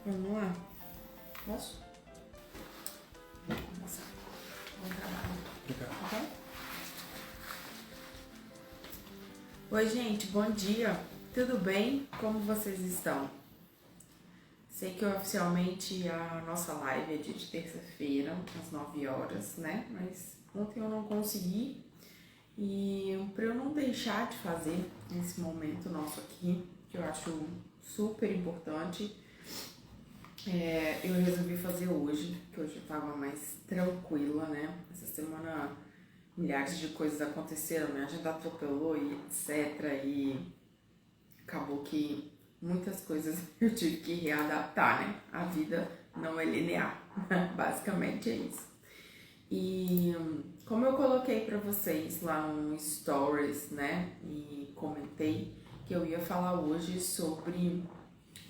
Vamos lá? Posso? Vou começar. Bom trabalho. Obrigado. Ok? Oi, gente. Bom dia. Tudo bem? Como vocês estão? Sei que oficialmente a nossa live é dia de terça-feira, às 9 horas, né? Mas ontem eu não consegui. E para eu não deixar de fazer esse momento nosso aqui, que eu acho super importante, eu resolvi fazer hoje, que hoje eu tava mais tranquila, né? Essa semana milhares de coisas aconteceram, minha agenda atropelou e etc. E acabou que muitas coisas eu tive que readaptar, né? A vida não é linear, basicamente é isso. E como eu coloquei pra vocês lá no Stories, né? E comentei que eu ia falar hoje sobre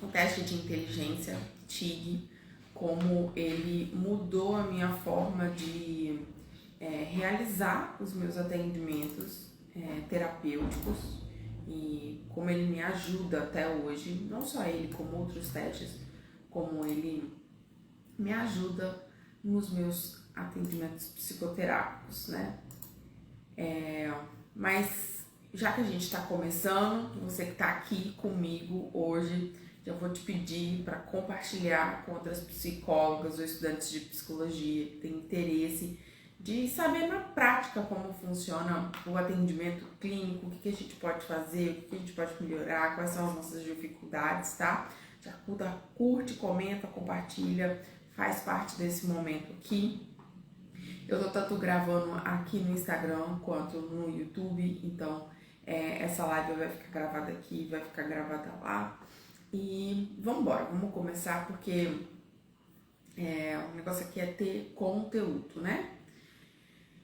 o teste de inteligência TIG, como ele mudou a minha forma de realizar os meus atendimentos terapêuticos e como ele me ajuda até hoje, não só ele, como outros testes, como ele me ajuda nos meus atendimentos psicoterápicos, né? Mas já que a gente está começando, você que está aqui comigo hoje, já vou te pedir para compartilhar com outras psicólogas ou estudantes de psicologia que têm interesse de saber na prática como funciona o atendimento clínico, o que a gente pode fazer, o que a gente pode melhorar, quais são as nossas dificuldades, tá? Já curte, comenta, compartilha, faz parte desse momento aqui. Eu tô tanto gravando aqui no Instagram quanto no YouTube, então essa live vai ficar gravada aqui, vai ficar gravada lá. E vamos começar porque o negócio aqui é ter conteúdo, né?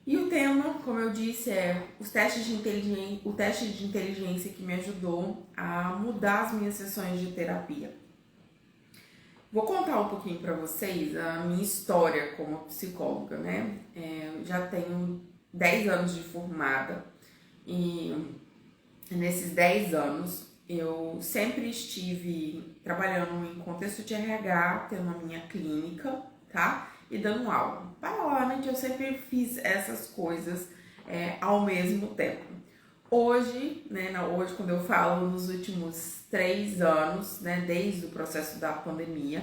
E o tema, como eu disse, é o teste de inteligência que me ajudou a mudar as minhas sessões de terapia. Vou contar um pouquinho pra vocês a minha história como psicóloga, né? Eu já tenho 10 anos de formada e nesses 10 anos eu sempre estive trabalhando em contexto de RH, tendo a minha clínica, tá? E dando aula. Paralelamente eu sempre fiz essas coisas ao mesmo tempo. Hoje, né, hoje quando eu falo nos últimos 3 anos, né, desde o processo da pandemia,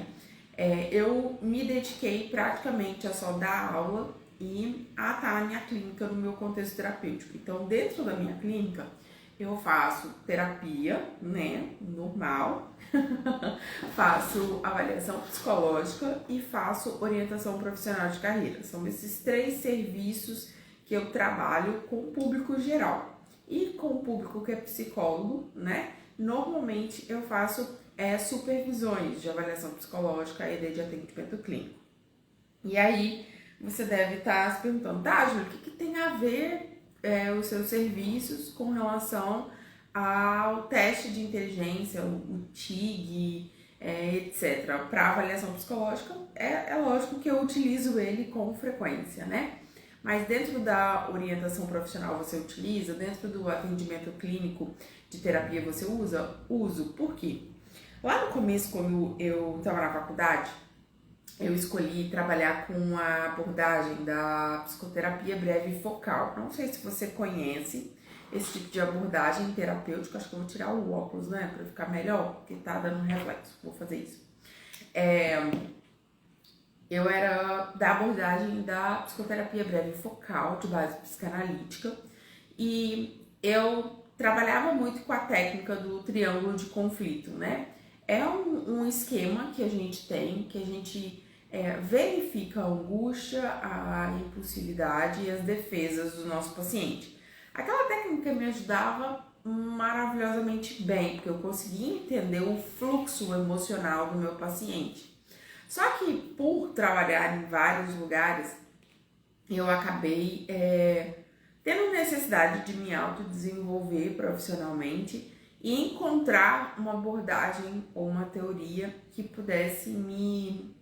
eu me dediquei praticamente a só dar aula e a estar na minha clínica no meu contexto terapêutico. Então, dentro da minha clínica, eu faço terapia, né, normal, faço avaliação psicológica e faço orientação profissional de carreira. São esses 3 serviços que eu trabalho com o público geral. E com o público que é psicólogo, né, normalmente eu faço supervisões de avaliação psicológica e de atendimento clínico. E aí você deve estar se perguntando, tá, Júlia, o que tem a ver os seus serviços com relação ao teste de inteligência, o TIG, etc. Para avaliação psicológica, é lógico que eu utilizo ele com frequência, né? Mas dentro da orientação profissional você utiliza, dentro do atendimento clínico de terapia você uso. Por quê? Lá no começo, quando eu estava na faculdade, eu escolhi trabalhar com a abordagem da psicoterapia breve e focal. Não sei se você conhece esse tipo de abordagem terapêutica, acho que eu vou tirar o óculos, né, para ficar melhor, porque tá dando reflexo, vou fazer isso. Eu era da abordagem da psicoterapia breve e focal, de base psicanalítica, e eu trabalhava muito com a técnica do triângulo de conflito, né? É um esquema que a gente tem, que a gente verifica a angústia, a impulsividade e as defesas do nosso paciente. Aquela técnica me ajudava maravilhosamente bem, porque eu conseguia entender o fluxo emocional do meu paciente. Só que por trabalhar em vários lugares, eu acabei tendo necessidade de me autodesenvolver profissionalmente e encontrar uma abordagem ou uma teoria que pudesse me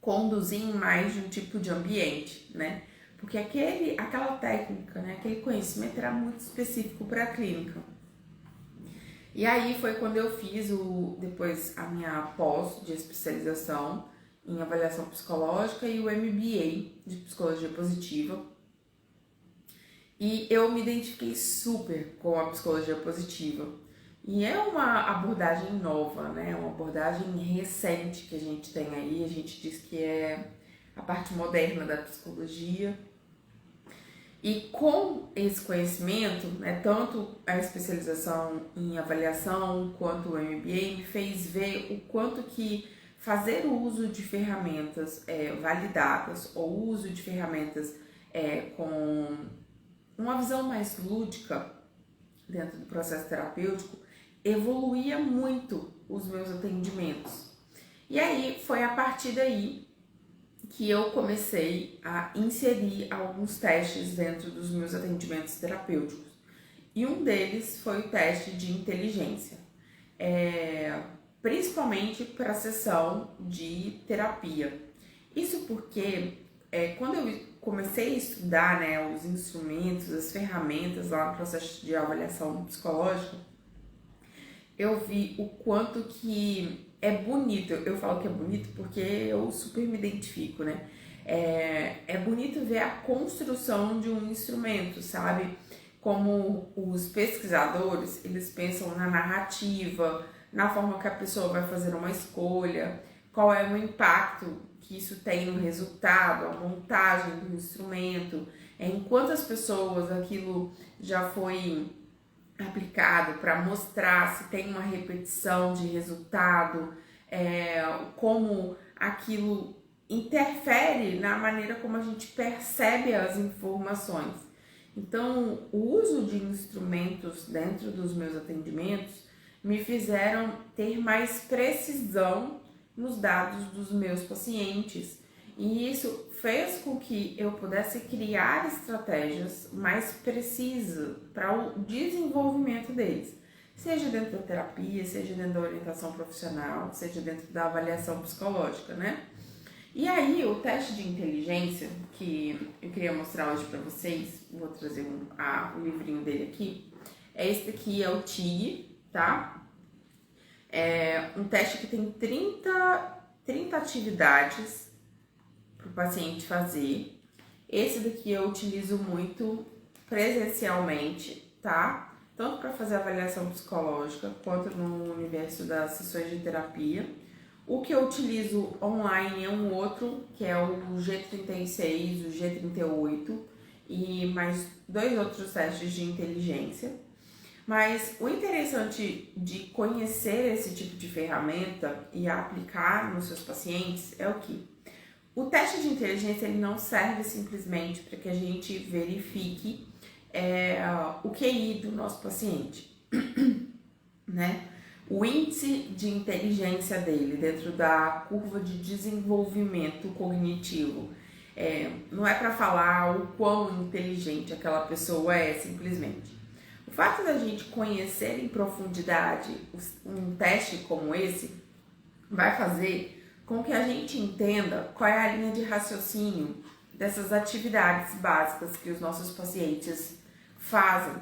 conduzir em mais de um tipo de ambiente, né? Porque aquela técnica, né, aquele conhecimento era muito específico para a clínica. E aí foi quando eu fiz depois a minha pós de especialização em avaliação psicológica e o MBA de psicologia positiva. E eu me identifiquei super com a psicologia positiva. E é uma abordagem nova, né? Uma abordagem recente que a gente tem aí. A gente diz que é a parte moderna da psicologia. E com esse conhecimento, né, tanto a especialização em avaliação quanto o MBA me fez ver o quanto que fazer o uso de ferramentas validadas ou o uso de ferramentas com uma visão mais lúdica dentro do processo terapêutico evoluía muito os meus atendimentos. E aí foi a partir daí que eu comecei a inserir alguns testes dentro dos meus atendimentos terapêuticos. E um deles foi o teste de inteligência, principalmente para a sessão de terapia. Isso porque quando eu comecei a estudar, né, os instrumentos, as ferramentas lá no processo de avaliação psicológica, eu vi o quanto que é bonito. Eu falo que é bonito porque eu super me identifico, né? É bonito ver a construção de um instrumento, sabe? Como os pesquisadores, eles pensam na narrativa, na forma que a pessoa vai fazer uma escolha, qual é o impacto que isso tem no resultado, a montagem do instrumento, em quantas pessoas aquilo já foi aplicado para mostrar se tem uma repetição de resultado, como aquilo interfere na maneira como a gente percebe as informações. Então, o uso de instrumentos dentro dos meus atendimentos me fizeram ter mais precisão nos dados dos meus pacientes, e isso fez com que eu pudesse criar estratégias mais precisas para o desenvolvimento deles, seja dentro da terapia, seja dentro da orientação profissional, seja dentro da avaliação psicológica, né? E aí, o teste de inteligência que eu queria mostrar hoje para vocês, vou trazer o livrinho dele aqui, esse aqui, é o TIG, tá? É um teste que tem 30 atividades para o paciente fazer. Esse daqui eu utilizo muito presencialmente, tá? Tanto para fazer avaliação psicológica, quanto no universo das sessões de terapia. O que eu utilizo online é um outro, que é o G36, o G38 e mais 2 outros testes de inteligência. Mas o interessante de conhecer esse tipo de ferramenta e aplicar nos seus pacientes é o que? O teste de inteligência, ele não serve simplesmente para que a gente verifique o QI do nosso paciente, né? O índice de inteligência dele dentro da curva de desenvolvimento cognitivo. Não é para falar o quão inteligente aquela pessoa é, simplesmente. O fato da gente conhecer em profundidade um teste como esse vai fazer com que a gente entenda qual é a linha de raciocínio dessas atividades básicas que os nossos pacientes fazem.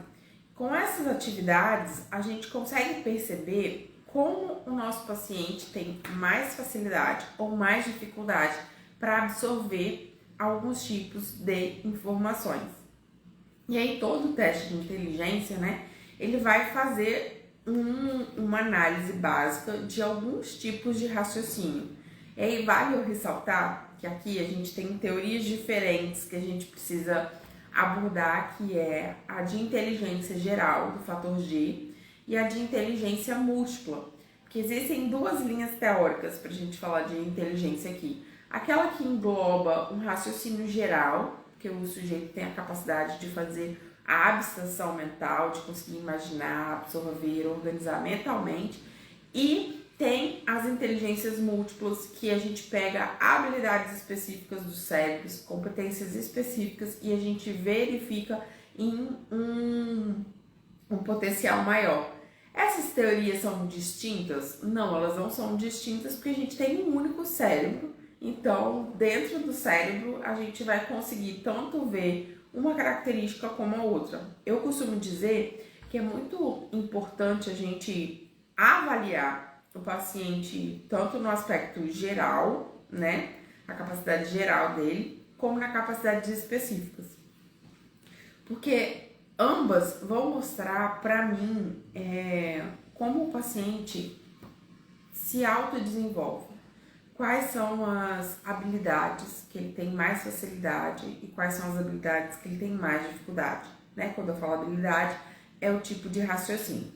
Com essas atividades, a gente consegue perceber como o nosso paciente tem mais facilidade ou mais dificuldade para absorver alguns tipos de informações. E aí todo o teste de inteligência, né, ele vai fazer uma análise básica de alguns tipos de raciocínio. E aí vale eu ressaltar que aqui a gente tem teorias diferentes que a gente precisa abordar, que é a de inteligência geral, do fator G, e a de inteligência múltipla. Porque existem 2 linhas teóricas para a gente falar de inteligência aqui. Aquela que engloba um raciocínio geral, que o sujeito tem a capacidade de fazer a abstração mental, de conseguir imaginar, absorver, organizar mentalmente, e tem as inteligências múltiplas, que a gente pega habilidades específicas dos cérebros, competências específicas, e a gente verifica em um potencial maior. Essas teorias são distintas? Não, elas não são distintas porque a gente tem um único cérebro. Então, dentro do cérebro, a gente vai conseguir tanto ver uma característica como a outra. Eu costumo dizer que é muito importante a gente avaliar o paciente tanto no aspecto geral, né, a capacidade geral dele, como na capacidades específicas. Porque ambas vão mostrar para mim como o paciente se autodesenvolve, quais são as habilidades que ele tem mais facilidade e quais são as habilidades que ele tem mais dificuldade, né? Quando eu falo habilidade, é o tipo de raciocínio.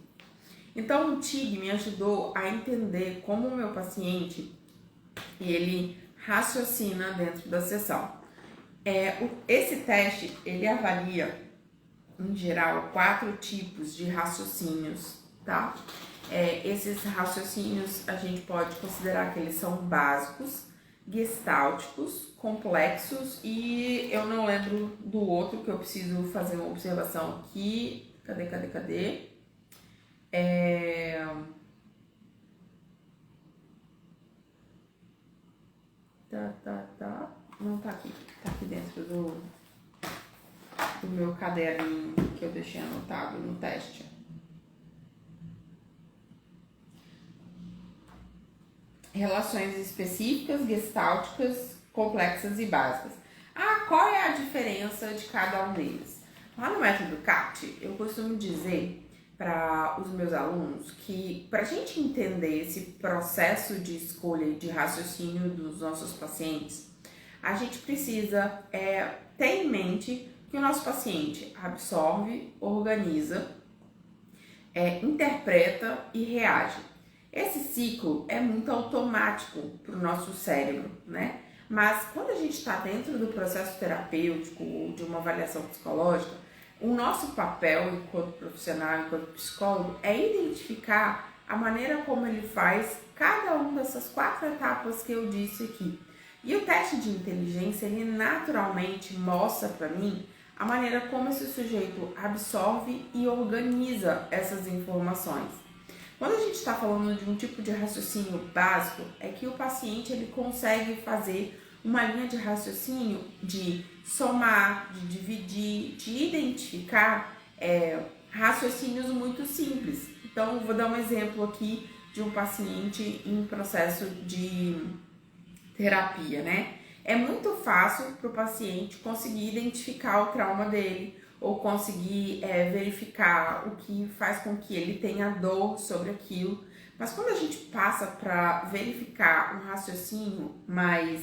Então, o TIG me ajudou a entender como o meu paciente, ele raciocina dentro da sessão. Esse teste, ele avalia, em geral, 4 tipos de raciocínios, tá? Esses raciocínios a gente pode considerar que eles são básicos, gestálticos, complexos e eu não lembro do outro que eu preciso fazer uma observação aqui. Cadê? Não tá aqui. Tá aqui dentro do meu caderninho que eu deixei anotado no teste. Relações específicas, gestálticas, complexas e básicas. Qual é a diferença de cada um deles? Lá no método CAPT, eu costumo dizer para os meus alunos que para a gente entender esse processo de escolha e de raciocínio dos nossos pacientes, a gente precisa ter em mente que o nosso paciente absorve, organiza, interpreta e reage. Esse ciclo é muito automático para o nosso cérebro, né? Mas quando a gente está dentro do processo terapêutico ou de uma avaliação psicológica, o nosso papel enquanto profissional, enquanto psicólogo, é identificar a maneira como ele faz cada uma dessas 4 etapas que eu disse aqui. E o teste de inteligência, ele naturalmente mostra para mim a maneira como esse sujeito absorve e organiza essas informações. Quando a gente está falando de um tipo de raciocínio básico, é que o paciente ele consegue fazer uma linha de raciocínio de somar, de dividir, de identificar raciocínios muito simples. Então, vou dar um exemplo aqui de um paciente em processo de terapia, né? É muito fácil para o paciente conseguir identificar o trauma dele, ou conseguir verificar o que faz com que ele tenha dor sobre aquilo. Mas quando a gente passa para verificar um raciocínio mais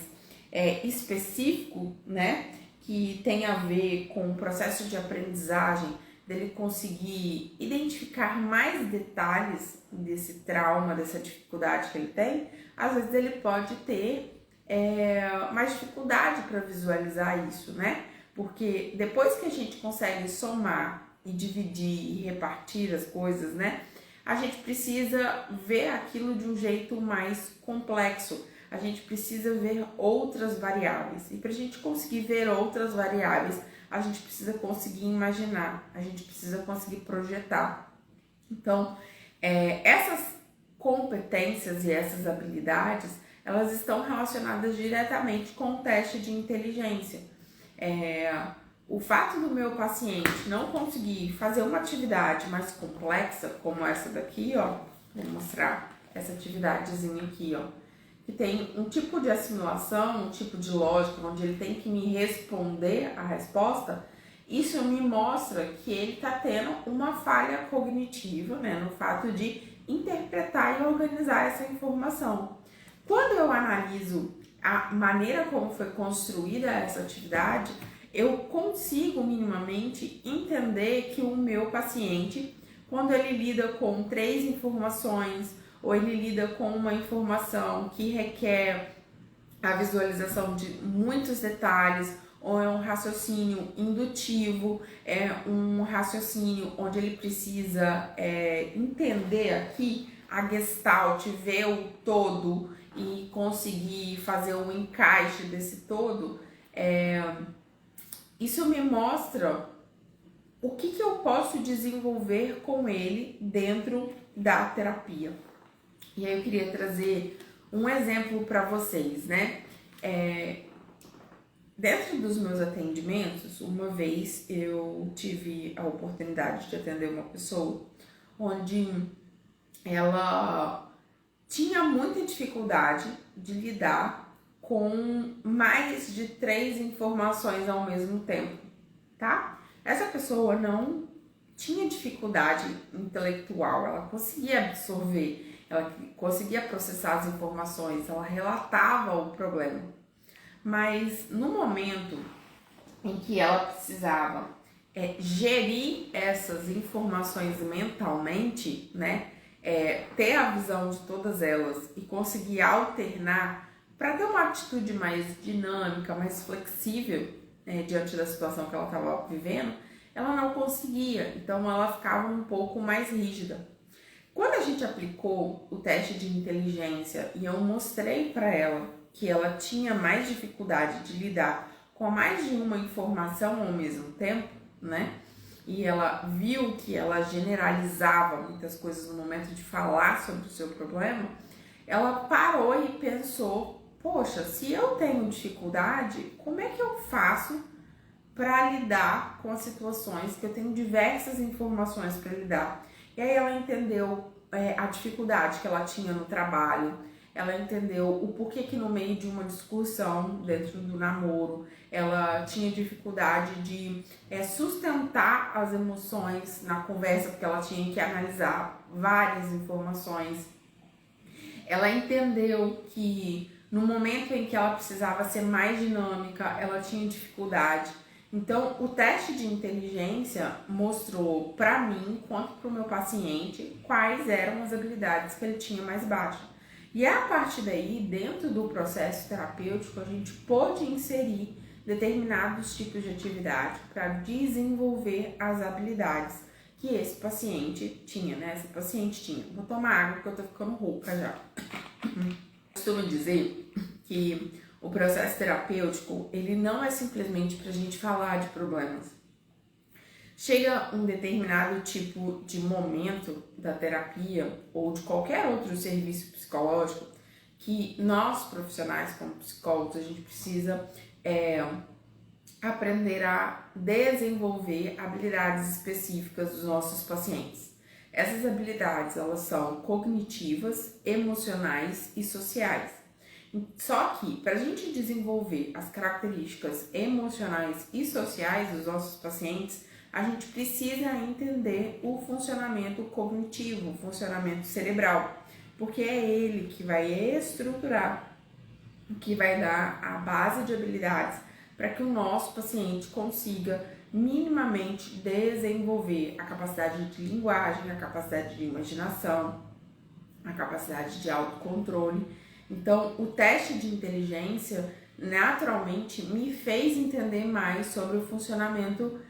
específico, né, que tem a ver com o processo de aprendizagem, dele conseguir identificar mais detalhes desse trauma, dessa dificuldade que ele tem, às vezes ele pode ter mais dificuldade para visualizar isso, né? Porque depois que a gente consegue somar e dividir e repartir as coisas, né? A gente precisa ver aquilo de um jeito mais complexo. A gente precisa ver outras variáveis. E para a gente conseguir ver outras variáveis, a gente precisa conseguir imaginar. A gente precisa conseguir projetar. Então, essas competências e essas habilidades, elas estão relacionadas diretamente com o teste de inteligência. O fato do meu paciente não conseguir fazer uma atividade mais complexa, como essa daqui, ó, vou mostrar essa atividadezinha aqui, ó, que tem um tipo de assimilação, um tipo de lógica, onde ele tem que me responder a resposta, isso me mostra que ele está tendo uma falha cognitiva, né, no fato de interpretar e organizar essa informação. Quando eu analiso a maneira como foi construída essa atividade, eu consigo minimamente entender que o meu paciente, quando ele lida com 3 informações, ou ele lida com uma informação que requer a visualização de muitos detalhes, ou é um raciocínio indutivo, é um raciocínio onde ele precisa entender aqui a gestalt, ver o todo e conseguir fazer um encaixe desse todo, isso me mostra o que eu posso desenvolver com ele dentro da terapia. E aí eu queria trazer um exemplo para vocês, né? Dentro dos meus atendimentos, uma vez eu tive a oportunidade de atender uma pessoa onde ela tinha muita dificuldade de lidar com mais de 3 informações ao mesmo tempo, tá? Essa pessoa não tinha dificuldade intelectual, ela conseguia absorver, ela conseguia processar as informações, ela relatava o problema. Mas no momento em que ela precisava gerir essas informações mentalmente, né? Ter a visão de todas elas e conseguir alternar para ter uma atitude mais dinâmica, mais flexível diante da situação que ela estava vivendo, ela não conseguia, então ela ficava um pouco mais rígida. Quando a gente aplicou o teste de inteligência e eu mostrei para ela que ela tinha mais dificuldade de lidar com mais de uma informação ao mesmo tempo, né? E ela viu que ela generalizava muitas coisas no momento de falar sobre o seu problema, ela parou e pensou: poxa, se eu tenho dificuldade, como é que eu faço para lidar com as situações que eu tenho diversas informações para lidar? E aí ela entendeu a dificuldade que ela tinha no trabalho, ela entendeu o porquê que no meio de uma discussão dentro do namoro, ela tinha dificuldade de sustentar as emoções na conversa, porque ela tinha que analisar várias informações. Ela entendeu que no momento em que ela precisava ser mais dinâmica, ela tinha dificuldade. Então, o teste de inteligência mostrou para mim, quanto para o meu paciente, quais eram as habilidades que ele tinha mais baixas. E a partir daí, dentro do processo terapêutico, a gente pôde inserir determinados tipos de atividade para desenvolver as habilidades que esse paciente tinha, né? Esse paciente tinha. Vou tomar água porque eu tô ficando rouca já. Costumo dizer que o processo terapêutico, ele não é simplesmente pra gente falar de problemas. Chega um determinado tipo de momento da terapia ou de qualquer outro serviço psicológico que nós, profissionais como psicólogos, a gente precisa aprender a desenvolver habilidades específicas dos nossos pacientes. Essas habilidades, elas são cognitivas, emocionais e sociais. Só que, para a gente desenvolver as características emocionais e sociais dos nossos pacientes, a gente precisa entender o funcionamento cognitivo, o funcionamento cerebral, porque é ele que vai estruturar, que vai dar a base de habilidades para que o nosso paciente consiga minimamente desenvolver a capacidade de linguagem, a capacidade de imaginação, a capacidade de autocontrole. Então, o teste de inteligência naturalmente me fez entender mais sobre o funcionamento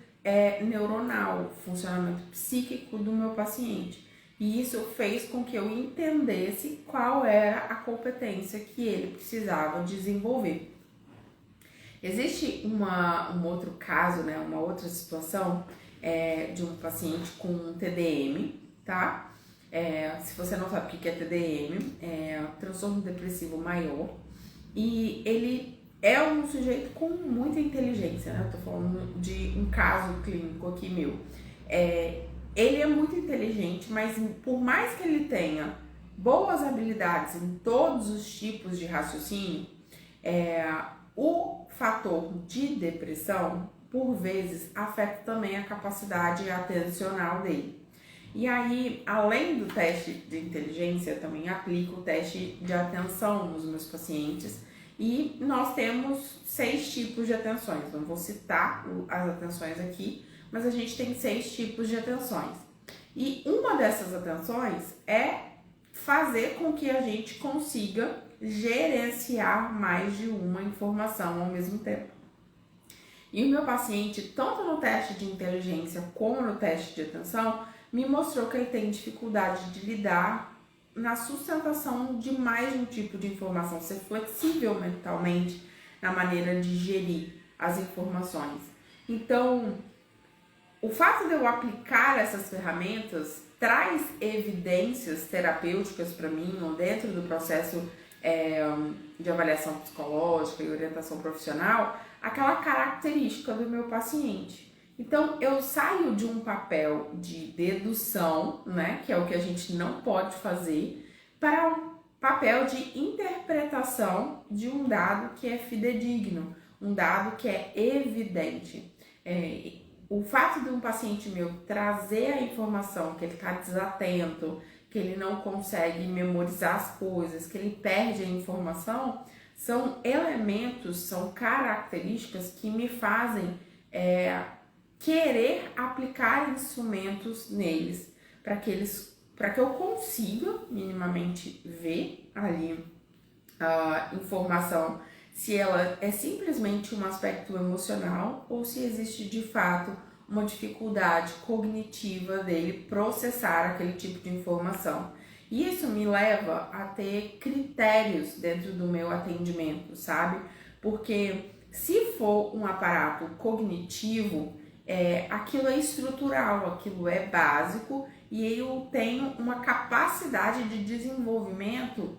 neuronal, o funcionamento psíquico do meu paciente. E isso fez com que eu entendesse qual era a competência que ele precisava desenvolver. Existe um outro caso, né, uma outra situação de um paciente com TDM, tá? Se você não sabe o que é TDM, é transtorno depressivo maior, e ele é um sujeito com muita inteligência, né? Eu tô falando de um caso clínico aqui meu. Ele é muito inteligente, mas por mais que ele tenha boas habilidades em todos os tipos de raciocínio, o fator de depressão, por vezes, afeta também a capacidade atencional dele. E aí, além do teste de inteligência, eu também aplico o teste de atenção nos meus pacientes. E nós temos 6 tipos de atenções. Não vou citar as atenções aqui, mas a gente tem 6 tipos de atenções. E uma dessas atenções é fazer com que a gente consiga gerenciar mais de uma informação ao mesmo tempo. E o meu paciente, tanto no teste de inteligência como no teste de atenção, me mostrou que ele tem dificuldade de lidar na sustentação de mais de um tipo de informação, ser flexível mentalmente na maneira de gerir as informações. Então, o fato de eu aplicar essas ferramentas traz evidências terapêuticas para mim, ou dentro do processo de avaliação psicológica e orientação profissional, aquela característica do meu paciente. Então, eu saio de um papel de dedução, né, que é o que a gente não pode fazer, para um papel de interpretação de um dado que é fidedigno, um dado que é evidente. O fato de um paciente meu trazer a informação que ele está desatento, que ele não consegue memorizar as coisas, que ele perde a informação, são elementos, são características que me fazem querer aplicar instrumentos neles, para que eu consiga minimamente ver ali a informação, se ela é simplesmente um aspecto emocional ou se existe de fato uma dificuldade cognitiva dele processar aquele tipo de informação. E isso me leva a ter critérios dentro do meu atendimento, sabe? Porque se for um aparato cognitivo, aquilo é estrutural, aquilo é básico e eu tenho uma capacidade de desenvolvimento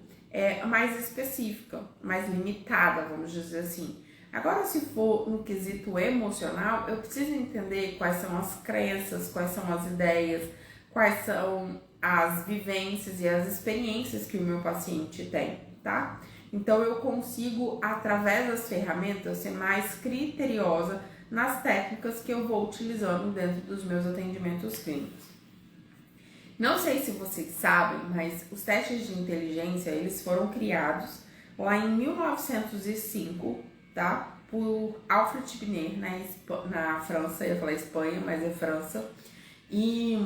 mais específica, mais limitada, vamos dizer assim. Agora, se for no quesito emocional, eu preciso entender quais são as crenças, quais são as ideias, quais são as vivências e as experiências que o meu paciente tem, tá? Então, eu consigo, através das ferramentas, ser mais criteriosa nas técnicas que eu vou utilizando dentro dos meus atendimentos clínicos. Não sei se vocês sabem, mas os testes de inteligência, eles foram criados lá em 1905, tá? Por Alfred Binet, na França. Eu ia falar Espanha, mas é França. E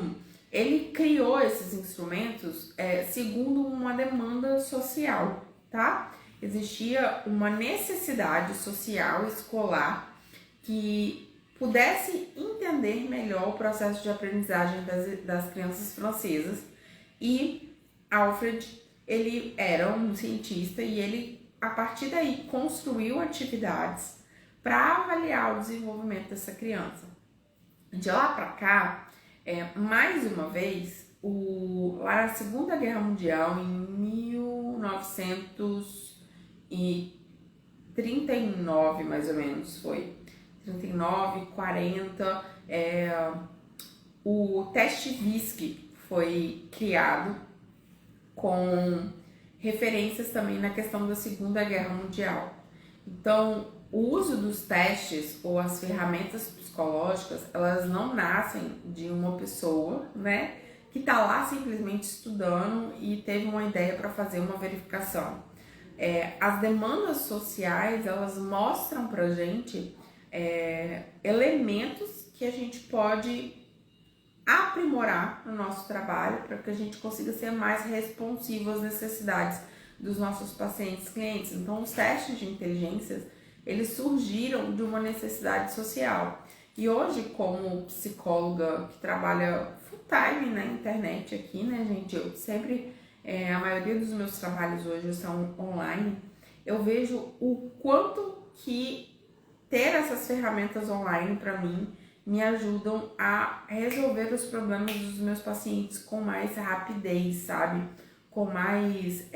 ele criou esses instrumentos segundo uma demanda social, tá? Existia uma necessidade social escolar que pudesse entender melhor o processo de aprendizagem das crianças francesas. E Alfred, ele era um cientista e ele, a partir daí, construiu atividades para avaliar o desenvolvimento dessa criança. De lá para cá, mais uma vez, lá na Segunda Guerra Mundial, em 1939, mais ou menos, foi 39, 40, o teste VISC foi criado com referências também na questão da Segunda Guerra Mundial. Então, o uso dos testes ou as ferramentas psicológicas, elas não nascem de uma pessoa, né, que está lá simplesmente estudando e teve uma ideia para fazer uma verificação. As demandas sociais, elas mostram para a gente elementos que a gente pode aprimorar no nosso trabalho para que a gente consiga ser mais responsivo às necessidades dos nossos pacientes, clientes. Então, os testes de inteligência, eles surgiram de uma necessidade social. E hoje, como psicóloga que trabalha full time na internet aqui, né, gente, eu sempre, a maioria dos meus trabalhos hoje são online, eu vejo o quanto que ter essas ferramentas online para mim me ajudam a resolver os problemas dos meus pacientes com mais rapidez, sabe? Com mais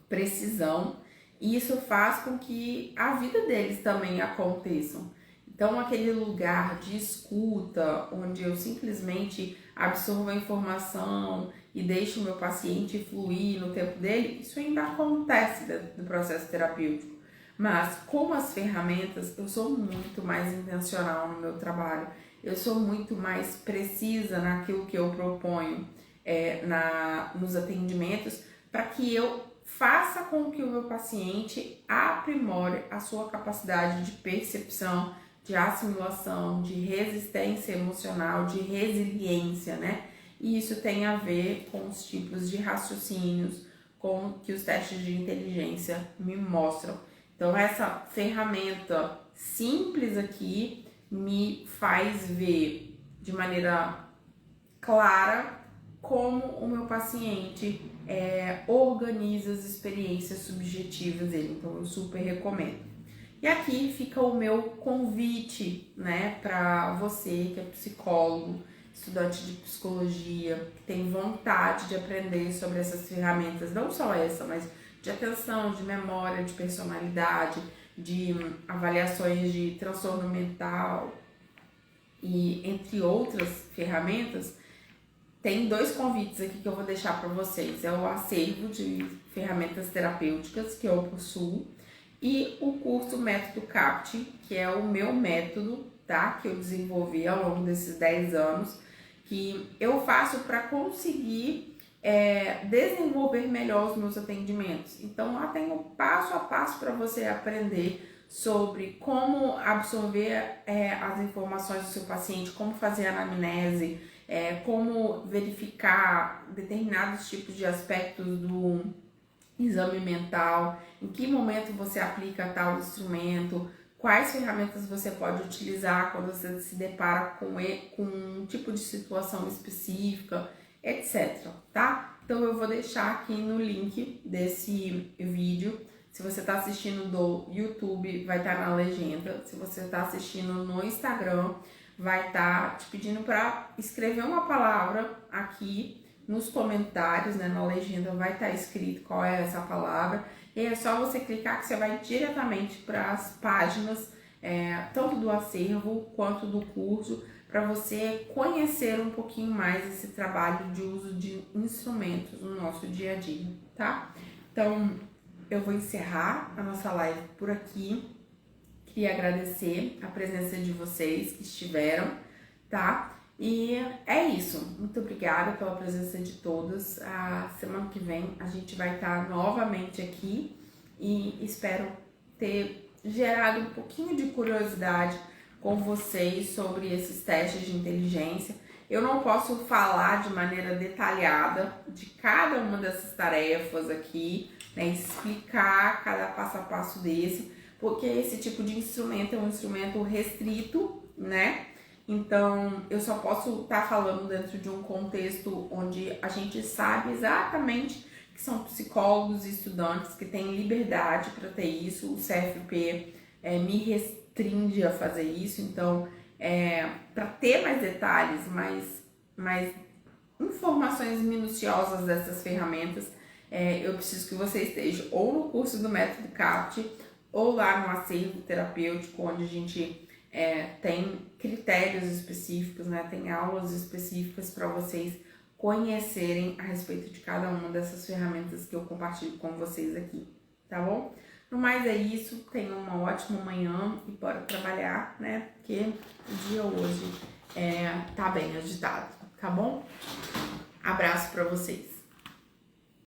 precisão. E isso faz com que a vida deles também aconteça. Então, aquele lugar de escuta, onde eu simplesmente absorvo a informação e deixo o meu paciente fluir no tempo dele, isso ainda acontece dentro do processo terapêutico. Mas com as ferramentas, eu sou muito mais intencional no meu trabalho, eu sou muito mais precisa naquilo que eu proponho nos atendimentos, para que eu faça com que o meu paciente aprimore a sua capacidade de percepção, de assimilação, de resistência emocional, de resiliência, né? E isso tem a ver com os tipos de raciocínios com que os testes de inteligência me mostram. Então, essa ferramenta simples aqui me faz ver de maneira clara como o meu paciente organiza as experiências subjetivas dele. Então, eu super recomendo. E aqui fica o meu convite, né, para você que é psicólogo, estudante de psicologia, que tem vontade de aprender sobre essas ferramentas, não só essa, mas de atenção, de memória, de personalidade, de avaliações de transtorno mental e entre outras ferramentas, tem 2 convites aqui que eu vou deixar para vocês. É o acervo de ferramentas terapêuticas que eu possuo e o curso Método CAPT, que é o meu método, tá? Que eu desenvolvi ao longo desses 10 anos, que eu faço para conseguir desenvolver melhor os meus atendimentos. Então lá tem o passo a passo para você aprender sobre como absorver as informações do seu paciente, como fazer anamnese, como verificar determinados tipos de aspectos do exame mental, em que momento você aplica tal instrumento, quais ferramentas você pode utilizar quando você se depara com um tipo de situação específica, etc, tá? Então eu vou deixar aqui no link desse vídeo. Se você está assistindo do YouTube, vai estar na legenda. Se você está assistindo no Instagram, vai estar te pedindo para escrever uma palavra aqui nos comentários, né? Na legenda vai estar escrito qual é essa palavra. E é só você clicar que você vai diretamente para as páginas, tanto do acervo quanto do curso, para você conhecer um pouquinho mais esse trabalho de uso de instrumentos no nosso dia a dia, tá? Então, eu vou encerrar a nossa live por aqui. Queria agradecer a presença de vocês que estiveram, tá? E é isso. Muito obrigada pela presença de todos. A semana que vem a gente vai estar novamente aqui e espero ter gerado um pouquinho de curiosidade com vocês sobre esses testes de inteligência. Eu não posso falar de maneira detalhada de cada uma dessas tarefas aqui, né, explicar cada passo a passo desse, porque esse tipo de instrumento é um instrumento restrito, né? Então, eu só posso estar falando dentro de um contexto onde a gente sabe exatamente que são psicólogos e estudantes que têm liberdade para ter isso. O CFP me restringe a fazer isso, então, para ter mais detalhes, mais informações minuciosas dessas ferramentas, eu preciso que você esteja ou no curso do Método CAPT ou lá no acervo terapêutico, onde a gente tem critérios específicos, né? Tem aulas específicas para vocês conhecerem a respeito de cada uma dessas ferramentas que eu compartilho com vocês aqui, tá bom? No mais é isso, tenham uma ótima manhã e bora trabalhar, né? Porque o dia hoje tá bem agitado, tá bom? Abraço para vocês.